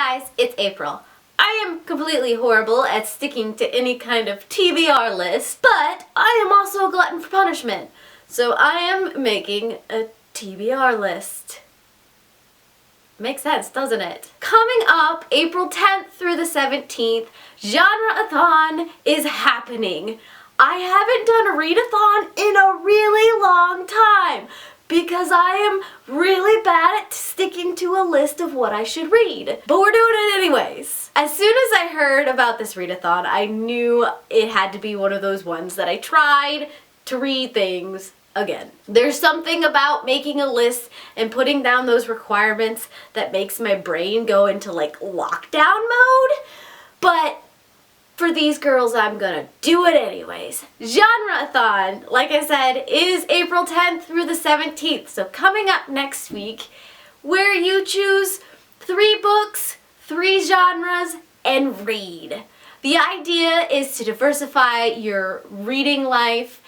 Hi guys, it's April. I am completely horrible at sticking to any kind of TBR list, but I am also a glutton for punishment. So I am making a TBR list. Makes sense, doesn't it? Coming up April 10th through the 17th, Genrethon is happening. I haven't done a read-a-thon in a really long time because I am really bad at sticking to a list of what I should read. But we're doing it anyways. As soon as I heard about this read-a-thon, I knew it had to be one of those ones that I tried to read things again. There's something about making a list and putting down those requirements that makes my brain go into like lockdown mode, but for these girls, I'm gonna do it anyways. Genrethon, like I said, is April 10th through the 17th. So coming up next week, where you choose 3 books, 3 genres, and read. The idea is to diversify your reading life,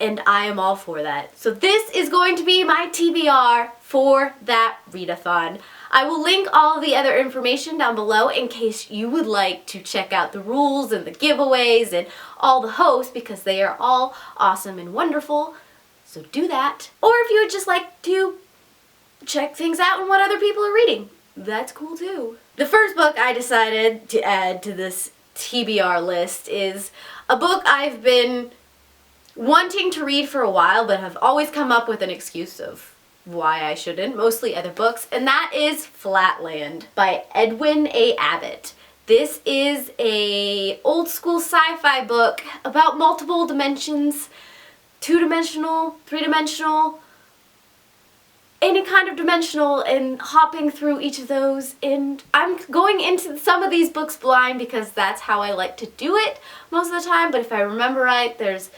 and I am all for that. So this is going to be my TBR for that read-a-thon. I will link all the other information down below in case you would like to check out the rules and the giveaways and all the hosts, because they are all awesome and wonderful. So do that. Or if you would just like to check things out and what other people are reading, that's cool too. The first book I decided to add to this TBR list is a book I've been wanting to read for a while but have always come up with an excuse of why I shouldn't, mostly other books, and that is Flatland by Edwin A. Abbott. This is a old school sci-fi book about multiple dimensions, 2-dimensional, 3-dimensional, any kind of dimensional, and hopping through each of those. And I'm going into some of these books blind because that's how I like to do it most of the time, but if I remember right, there's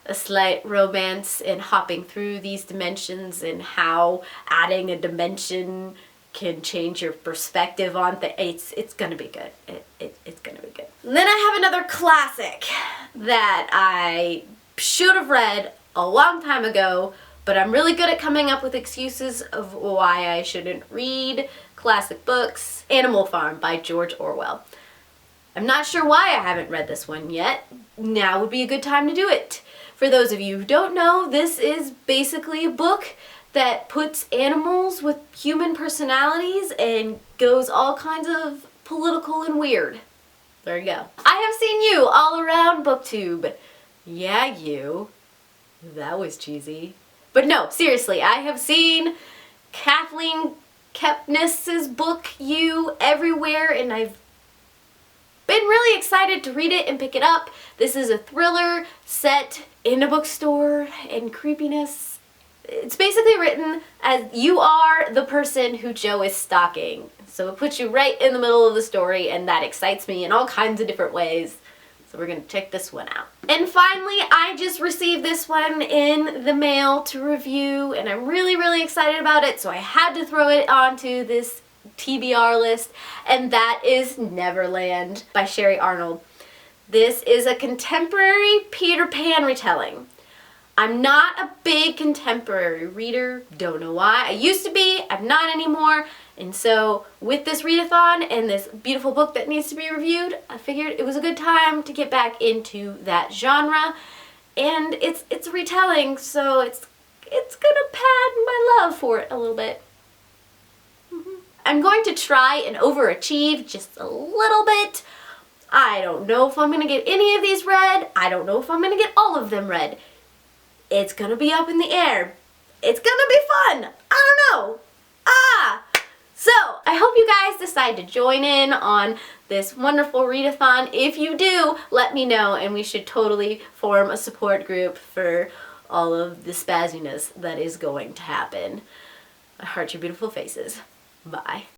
a slight romance in hopping through these dimensions and how adding a dimension can change your perspective on things. It's gonna be good. It's gonna be good. And then I have another classic that I should have read a long time ago, but I'm really good at coming up with excuses of why I shouldn't read classic books. Animal Farm by George Orwell. I'm not sure why I haven't read this one yet. Now would be a good time to do it. For those of you who don't know, this is basically a book that puts animals with human personalities and goes all kinds of political and weird. There you go. I have seen you all around BookTube. Yeah, you. That was cheesy. But no, seriously, I have seen Kathleen Kepnes's book, You, everywhere, and I've been really excited to read it and pick it up. This is a thriller set in a bookstore and creepiness. It's basically written as you are the person who Joe is stalking. So it puts you right in the middle of the story, and that excites me in all kinds of different ways. So we're gonna check this one out. And finally, I just received this one in the mail to review, and I'm really, really excited about it, so I had to throw it onto this TBR list, and that is Neverland by Sherry Arnold. This is a contemporary Peter Pan retelling. I'm not a big contemporary reader, don't know why. I used to be, I'm not anymore, and so with this read-a-thon and this beautiful book that needs to be reviewed, I figured it was a good time to get back into that genre, and it's a retelling, so it's gonna pad my love for it a little bit. I'm going to try and overachieve just a little bit. I don't know if I'm going to get any of these read. I don't know if I'm going to get all of them read. It's going to be up in the air. It's going to be fun. I don't know. So, I hope you guys decide to join in on this wonderful read-a-thon. If you do, let me know, and we should totally form a support group for all of the spazziness that is going to happen. I heart your beautiful faces. Bye.